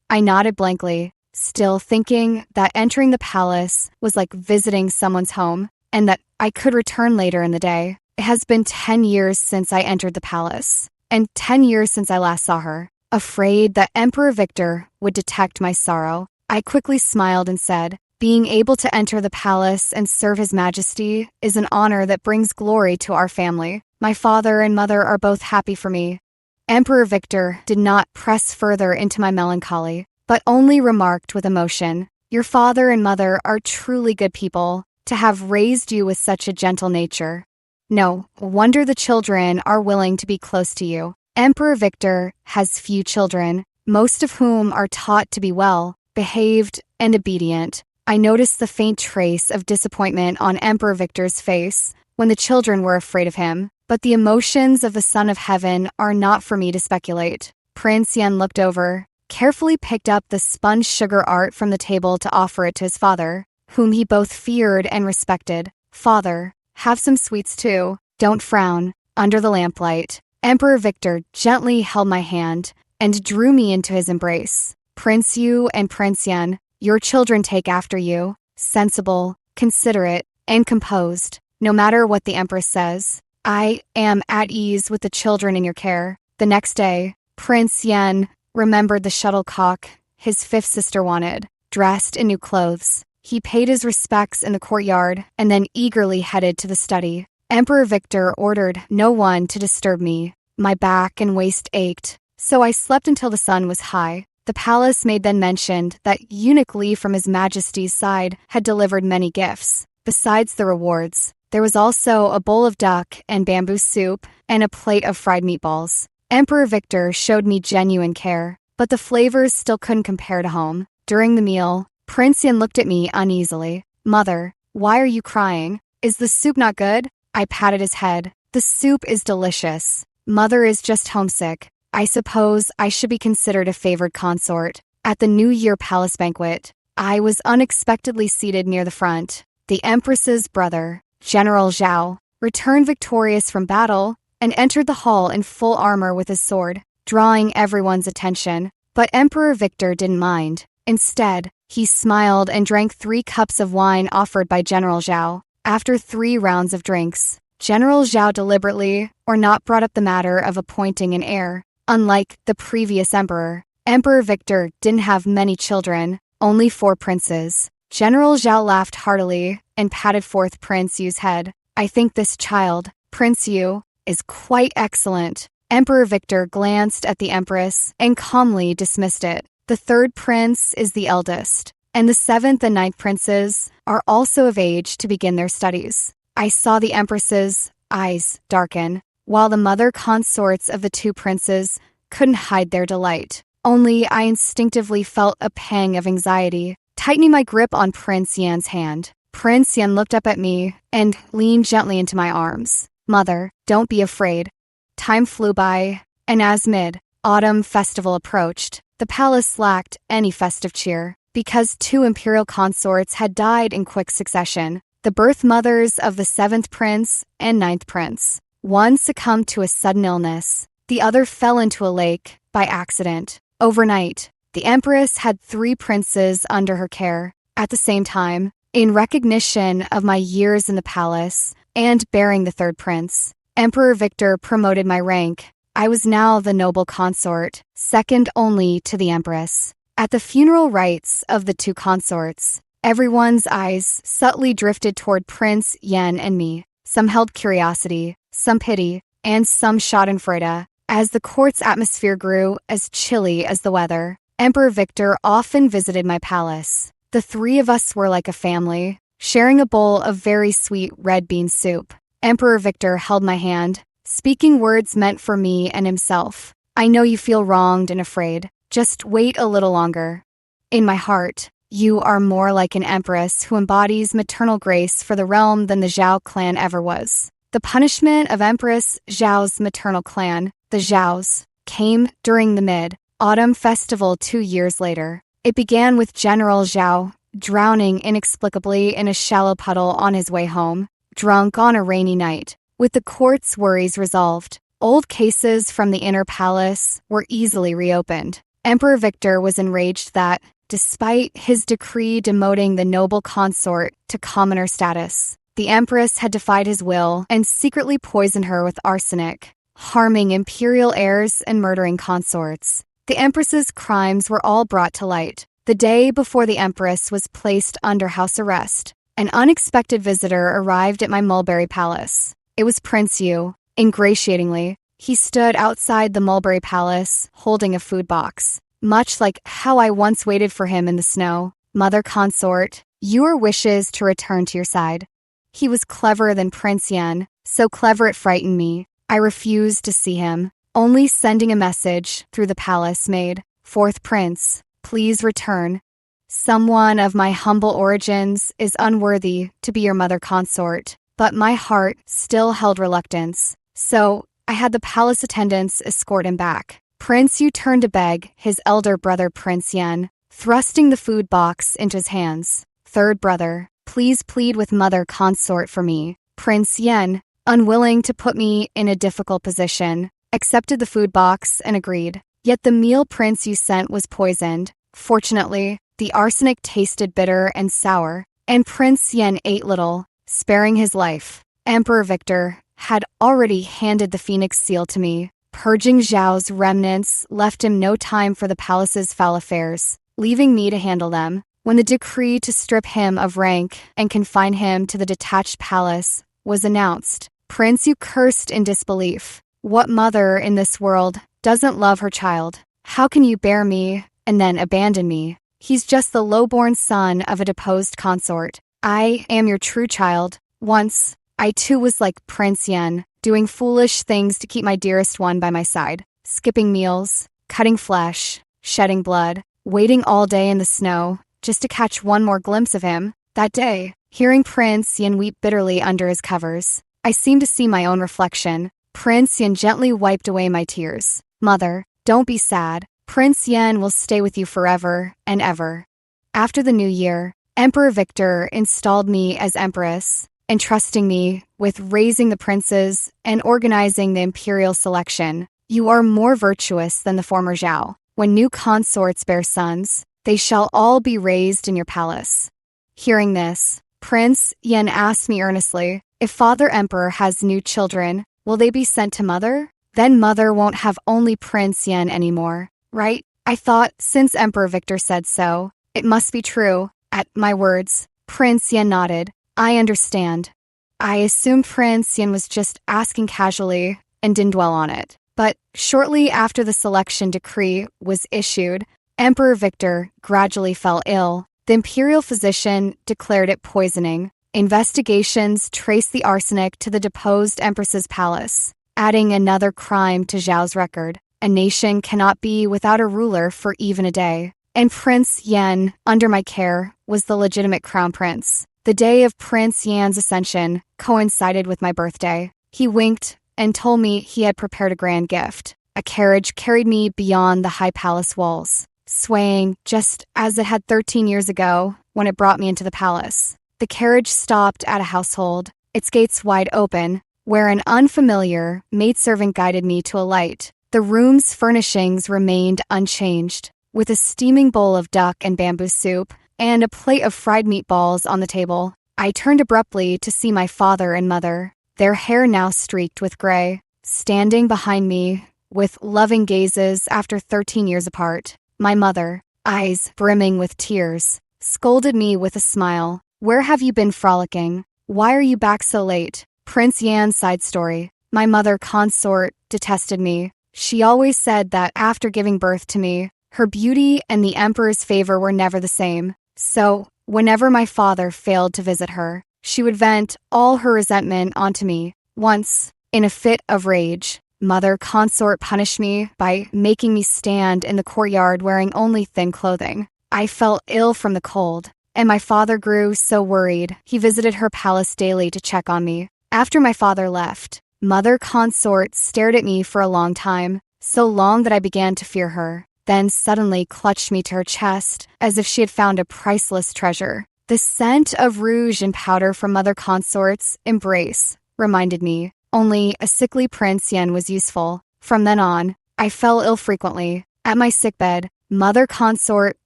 I nodded blankly, still thinking that entering the palace was like visiting someone's home, and that I could return later in the day. It has been 10 years since I entered the palace, and 10 years since I last saw her. Afraid that Emperor Victor would detect my sorrow, I quickly smiled and said, "Being able to enter the palace and serve His Majesty is an honor that brings glory to our family. My father and mother are both happy for me." Emperor Victor did not press further into my melancholy, but only remarked with emotion, "Your father and mother are truly good people, to have raised you with such a gentle nature. No wonder the children are willing to be close to you." Emperor Victor has few children, most of whom are taught to be well behaved and obedient. I noticed the faint trace of disappointment on Emperor Victor's face when the children were afraid of him, but the emotions of the Son of Heaven are not for me to speculate. Prince Yen looked over, carefully picked up the sponge sugar art from the table to offer it to his father, whom he both feared and respected. "Father, have some sweets too. Don't frown." Under the lamplight, Emperor Victor gently held my hand and drew me into his embrace. "Prince Yu and Prince Yen, your children take after you, sensible, considerate, and composed. No matter what the Empress says, I am at ease with the children in your care." The next day, Prince Yen remembered the shuttlecock his fifth sister wanted, dressed in new clothes. He paid his respects in the courtyard and then eagerly headed to the study. Emperor Victor ordered no one to disturb me. My back and waist ached, so I slept until the sun was high. The palace maid then mentioned that Eunuch Li from His Majesty's side had delivered many gifts. Besides the rewards, there was also a bowl of duck and bamboo soup and a plate of fried meatballs. Emperor Victor showed me genuine care, but the flavors still couldn't compare to home. During the meal, Prince Yen looked at me uneasily. "Mother, why are you crying? Is the soup not good?" I patted his head. "The soup is delicious. Mother is just homesick. I suppose I should be considered a favored consort." At the New Year palace banquet, I was unexpectedly seated near the front. The Empress's brother, General Zhao, returned victorious from battle and entered the hall in full armor with his sword, drawing everyone's attention. But Emperor Victor didn't mind. Instead, he smiled and drank 3 cups of wine offered by General Zhao. After 3 rounds of drinks, General Zhao deliberately or not brought up the matter of appointing an heir. Unlike the previous emperor, Emperor Victor didn't have many children, only 4 princes. General Zhao laughed heartily and patted forth Prince Yu's head. "I think this child, Prince Yu, is quite excellent." Emperor Victor glanced at the Empress and calmly dismissed it. "The 3rd prince is the eldest, and the 7th and 9th princes are also of age to begin their studies." I saw the Empress's eyes darken, while the mother consorts of the 2 princes couldn't hide their delight. Only I instinctively felt a pang of anxiety, tightening my grip on Prince Yan's hand. Prince Yan looked up at me and leaned gently into my arms. "Mother, don't be afraid." Time flew by, and as mid-autumn festival approached, the palace lacked any festive cheer, because 2 imperial consorts had died in quick succession, the birth mothers of the 7th prince and 9th prince. One succumbed to a sudden illness, the other fell into a lake by accident. Overnight, the Empress had 3 princes under her care. At the same time, in recognition of my years in the palace, and bearing the third prince. Emperor Victor promoted my rank. I was now the noble consort, second only to the empress. At the funeral rites of the two consorts, everyone's eyes subtly drifted toward Prince Yen and me. Some held curiosity, some pity, and some schadenfreude. As the court's atmosphere grew as chilly as the weather, Emperor Victor often visited my palace. The three of us were like a family, sharing a bowl of very sweet red bean soup. Emperor Victor held my hand, speaking words meant for me and himself. I know you feel wronged and afraid. Just wait a little longer. In my heart, you are more like an empress who embodies maternal grace for the realm than the Zhao clan ever was. The punishment of Empress Zhao's maternal clan, the Zhaos, came during the mid-autumn festival 2 years later. It began with General Zhao drowning inexplicably in a shallow puddle on his way home, drunk on a rainy night. With the court's worries resolved, old cases from the inner palace were easily reopened. Emperor Victor was enraged that, despite his decree demoting the noble consort to commoner status, the empress had defied his will and secretly poisoned her with arsenic, harming imperial heirs and murdering consorts. The empress's crimes were all brought to light. The day before the empress was placed under house arrest, an unexpected visitor arrived at my mulberry palace. It was Prince Yu. Ingratiatingly, he stood outside the mulberry palace, holding a food box. Much like how I once waited for him in the snow. Mother consort, your wishes to return to your side. He was cleverer than Prince Yen, so clever it frightened me. I refused to see him, only sending a message through the palace maid. Fourth prince, please return. Someone of my humble origins is unworthy to be your mother consort, but my heart still held reluctance. So, I had the palace attendants escort him back. Prince Yu turned to beg his elder brother Prince Yen, thrusting the food box into his hands. Third brother, please plead with mother consort for me. Prince Yen, unwilling to put me in a difficult position, accepted the food box and agreed. Yet the meal Prince Yu sent was poisoned. Fortunately, the arsenic tasted bitter and sour, and Prince Yen ate little, sparing his life. Emperor Victor had already handed the phoenix seal to me. Purging Zhao's remnants left him no time for the palace's foul affairs, leaving me to handle them. When the decree to strip him of rank and confine him to the detached palace was announced, Prince Yu cursed in disbelief. What mother in this world doesn't love her child? How can you bear me and then abandon me? He's just the low-born son of a deposed consort. I am your true child. Once, I too was like Prince Yen, doing foolish things to keep my dearest one by my side, skipping meals, cutting flesh, shedding blood, waiting all day in the snow, just to catch one more glimpse of him. That day, hearing Prince Yen weep bitterly under his covers, I seemed to see my own reflection. Prince Yen gently wiped away my tears. Mother, don't be sad. Prince Yen will stay with you forever and ever. After the new year, Emperor Victor installed me as empress, entrusting me with raising the princes and organizing the imperial selection. You are more virtuous than the former Zhao. When new consorts bear sons, they shall all be raised in your palace. Hearing this, Prince Yen asked me earnestly, if Father Emperor has new children, will they be sent to Mother? Then Mother won't have only Prince Yen anymore, right? I thought, since Emperor Victor said so, it must be true. At my words, Prince Yen nodded. I understand. I assumed Prince Yen was just asking casually and didn't dwell on it. But shortly after the selection decree was issued, Emperor Victor gradually fell ill. The imperial physician declared it poisoning. Investigations traced the arsenic to the deposed empress's palace, adding another crime to Zhao's record. A nation cannot be without a ruler for even a day. And Prince Yen, under my care, was the legitimate crown prince. The day of Prince Yan's ascension coincided with my birthday. He winked and told me he had prepared a grand gift. A carriage carried me beyond the high palace walls, swaying just as it had 13 years ago when it brought me into the palace. The carriage stopped at a household, its gates wide open, where an unfamiliar maidservant guided me to alight. The room's furnishings remained unchanged, with a steaming bowl of duck and bamboo soup and a plate of fried meatballs on the table. I turned abruptly to see my father and mother, their hair now streaked with gray, standing behind me with loving gazes after 13 years apart. My mother, eyes brimming with tears, scolded me with a smile. "Where have you been frolicking? Why are you back so late?" Prince Yan's side story. My mother consort detested me. She always said that after giving birth to me, her beauty and the emperor's favor were never the same. So, whenever my father failed to visit her, she would vent all her resentment onto me. Once, in a fit of rage, mother consort punished me by making me stand in the courtyard wearing only thin clothing. I felt ill from the cold, and my father grew so worried he visited her palace daily to check on me. After my father left, mother consort stared at me for a long time, so long that I began to fear her, then suddenly clutched me to her chest as if she had found a priceless treasure. The scent of rouge and powder from mother consort's embrace reminded me only a sickly Prince Yan was useful. From then on, I fell ill frequently. At my sickbed, mother consort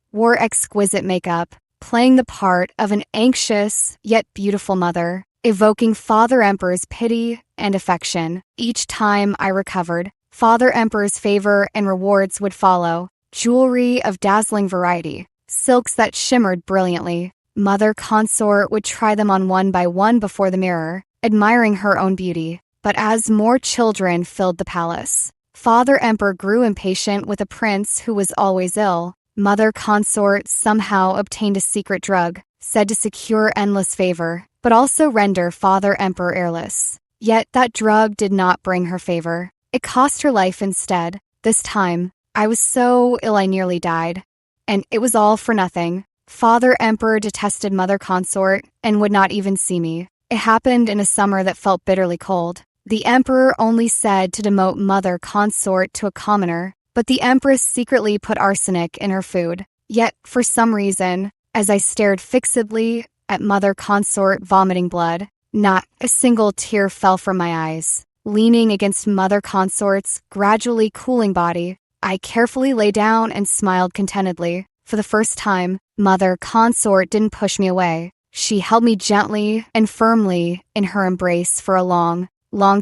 wore exquisite makeup, playing the part of an anxious yet beautiful mother, evoking Father Emperor's pity and affection. Each time I recovered, Father Emperor's favor and rewards would follow. Jewelry of dazzling variety, silks that shimmered brilliantly. Mother consort would try them on one by one before the mirror, admiring her own beauty. But as more children filled the palace, Father Emperor grew impatient with a prince who was always ill. Mother consort somehow obtained a secret drug, said to secure endless favor, but also render Father Emperor heirless. Yet that drug did not bring her favor. It cost her life instead. This time, I was so ill I nearly died. And it was all for nothing. Father Emperor detested mother consort and would not even see me. It happened in a summer that felt bitterly cold. The emperor only said to demote mother consort to a commoner, but the empress secretly put arsenic in her food. Yet, for some reason, as I stared fixedly at mother consort vomiting blood, not a single tear fell from my eyes. Leaning against mother consort's gradually cooling body, I carefully lay down and smiled contentedly. For the first time, mother consort didn't push me away. She held me gently and firmly in her embrace for a long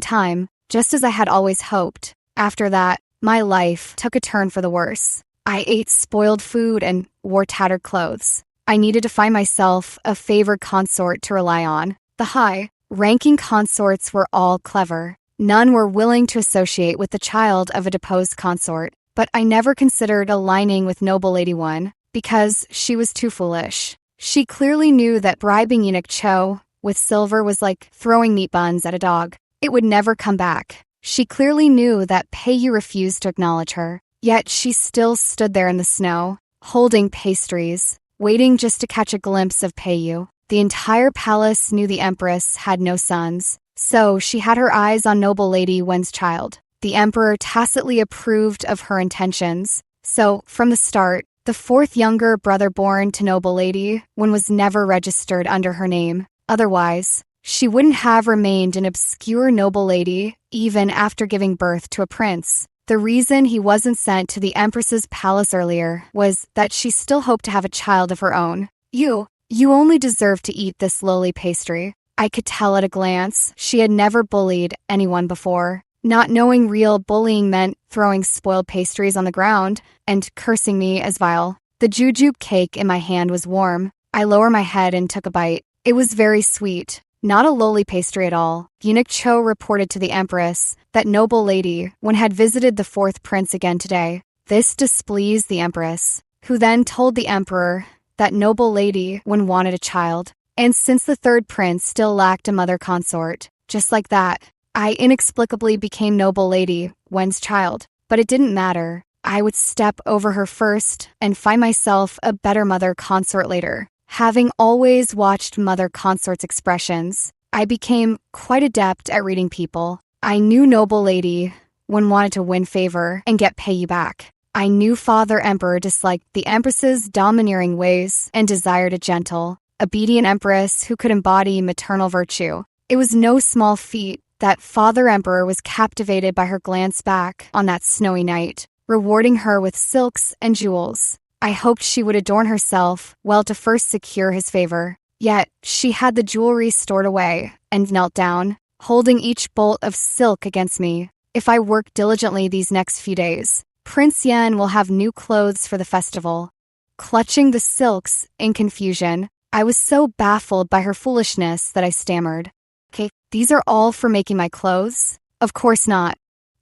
time, just as I had always hoped. After that, my life took a turn for the worse. I ate spoiled food and wore tattered clothes. I needed to find myself a favored consort to rely on. The high-ranking consorts were all clever. None were willing to associate with the child of a deposed consort, but I never considered aligning with noble Lady One, because she was too foolish. She clearly knew that bribing Eunuch Cho with silver was like throwing meat buns at a dog. It would never come back. She clearly knew that Peiyu refused to acknowledge her, yet she still stood there in the snow, holding pastries, waiting just to catch a glimpse of Peiyu. The entire palace knew the empress had no sons, so she had her eyes on noble Lady Wen's child. The emperor tacitly approved of her intentions, so from the start, the fourth younger brother born to noble Lady Wen was never registered under her name. Otherwise, she wouldn't have remained an obscure noble lady even after giving birth to a prince. The reason he wasn't sent to the empress's palace earlier was that she still hoped to have a child of her own. You only deserve to eat this lowly pastry. I could tell at a glance she had never bullied anyone before. Not knowing real bullying meant throwing spoiled pastries on the ground and cursing me as vile. The jujube cake in my hand was warm. I lowered my head and took a bite. It was very sweet. Not a lowly pastry at all. Eunuch Cho reported to the empress that noble Lady Wen had visited the fourth prince again today. This displeased the empress, who then told the emperor that noble Lady Wen wanted a child. And since the third prince still lacked a mother consort, just like that, I inexplicably became noble Lady Wen's child. But it didn't matter. I would step over her first and find myself a better mother consort later. Having always watched mother consort's expressions, I became quite adept at reading people. I knew noble Lady Wen wanted to win favor and get Peiyu back. I knew Father Emperor disliked the empress's domineering ways and desired a gentle, obedient empress who could embody maternal virtue. It was no small feat that Father Emperor was captivated by her glance back on that snowy night, rewarding her with silks and jewels. I hoped she would adorn herself well to first secure his favor. Yet, she had the jewelry stored away and knelt down, holding each bolt of silk against me. If I work diligently these next few days, Prince Yen will have new clothes for the festival. Clutching the silks in confusion, I was so baffled by her foolishness that I stammered. Okay, these are all for making my clothes? Of course not.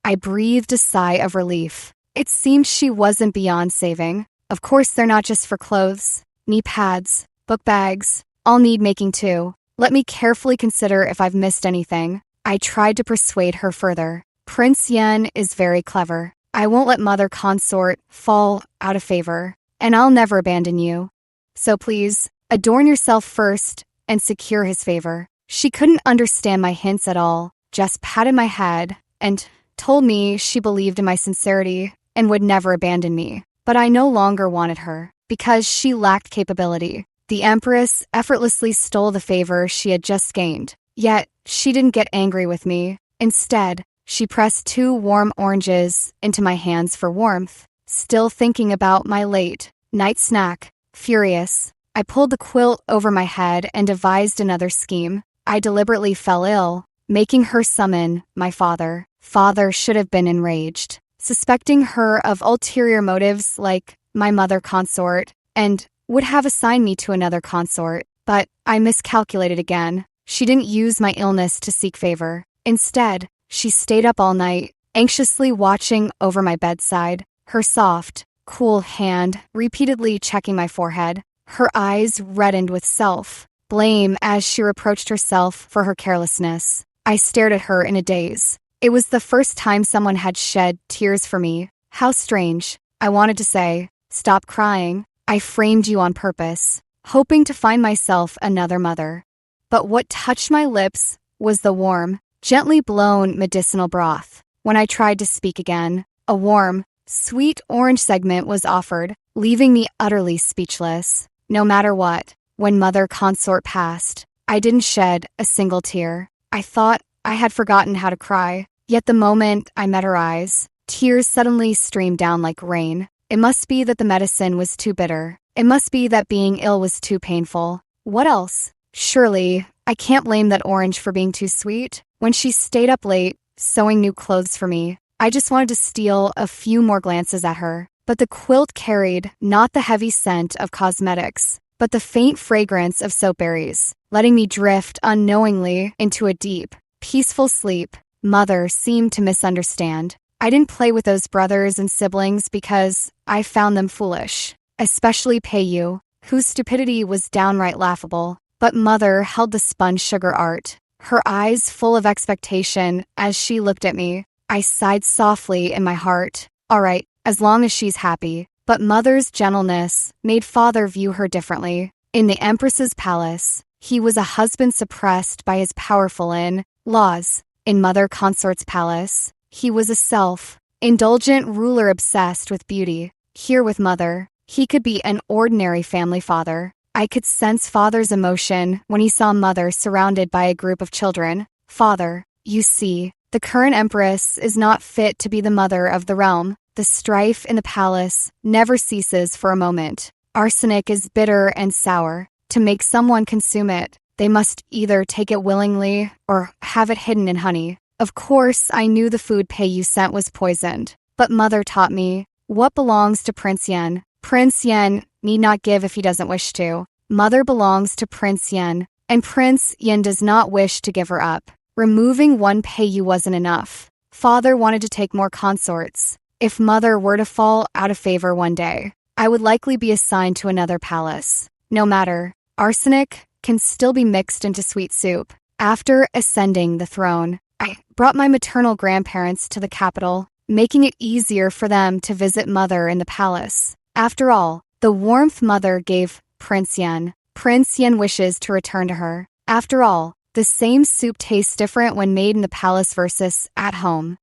I breathed a sigh of relief. It seemed she wasn't beyond saving. Of course they're not just for clothes. Knee pads, book bags, all need making too. Let me carefully consider if I've missed anything. I tried to persuade her further. Prince Yen is very clever. I won't let Mother Consort fall out of favor, and I'll never abandon you. So please, adorn yourself first and secure his favor. She couldn't understand my hints at all, just patted my head and told me she believed in my sincerity and would never abandon me. But I no longer wanted her, because she lacked capability. The Empress effortlessly stole the favor she had just gained. Yet, she didn't get angry with me. Instead, she pressed 2 warm oranges into my hands for warmth. Still thinking about my late night snack, furious, I pulled the quilt over my head and devised another scheme. I deliberately fell ill, making her summon my father. Father should have been enraged, suspecting her of ulterior motives like my mother consort, and would have assigned me to another consort. But I miscalculated again. She didn't use my illness to seek favor. Instead, she stayed up all night, anxiously watching over my bedside, her soft, cool hand repeatedly checking my forehead. Her eyes reddened with self-blame as she reproached herself for her carelessness. I stared at her in a daze. It was the first time someone had shed tears for me. How strange. I wanted to say, stop crying. I framed you on purpose, hoping to find myself another mother. But what touched my lips was the warm, gently blown medicinal broth. When I tried to speak again, a warm, sweet orange segment was offered, leaving me utterly speechless. No matter what, when Mother Consort passed, I didn't shed a single tear. I thought I had forgotten how to cry. Yet the moment I met her eyes, tears suddenly streamed down like rain. It must be that the medicine was too bitter. It must be that being ill was too painful. What else? Surely, I can't blame that orange for being too sweet. When she stayed up late, sewing new clothes for me, I just wanted to steal a few more glances at her. But the quilt carried not the heavy scent of cosmetics, but the faint fragrance of soap berries, letting me drift unknowingly into a deep, peaceful sleep. Mother seemed to misunderstand. I didn't play with those brothers and siblings because I found them foolish, especially Peiyu, whose stupidity was downright laughable. But Mother held the sponge sugar art, her eyes full of expectation as she looked at me. I sighed softly in my heart. All right, as long as she's happy. But Mother's gentleness made Father view her differently. In the Empress's palace, he was a husband suppressed by his powerful in-laws. In Mother Consort's palace, he was a self-indulgent ruler obsessed with beauty. Here with Mother, he could be an ordinary family father. I could sense Father's emotion when he saw Mother surrounded by a group of children. Father, you see, the current Empress is not fit to be the mother of the realm. The strife in the palace never ceases for a moment. Arsenic is bitter and sour. To make someone consume it, they must either take it willingly or have it hidden in honey. Of course, I knew the food Peiyu sent was poisoned, but Mother taught me what belongs to Prince Yen. Prince Yen need not give if he doesn't wish to. Mother belongs to Prince Yen, and Prince Yen does not wish to give her up. Removing one Peiyu wasn't enough. Father wanted to take more consorts. If Mother were to fall out of favor one day, I would likely be assigned to another palace. No matter, arsenic can still be mixed into sweet soup. After ascending the throne, I brought my maternal grandparents to the capital, making it easier for them to visit Mother in the palace. After all, the warmth Mother gave Prince Yen wishes to return to her. After all, the same soup tastes different when made in the palace versus at home.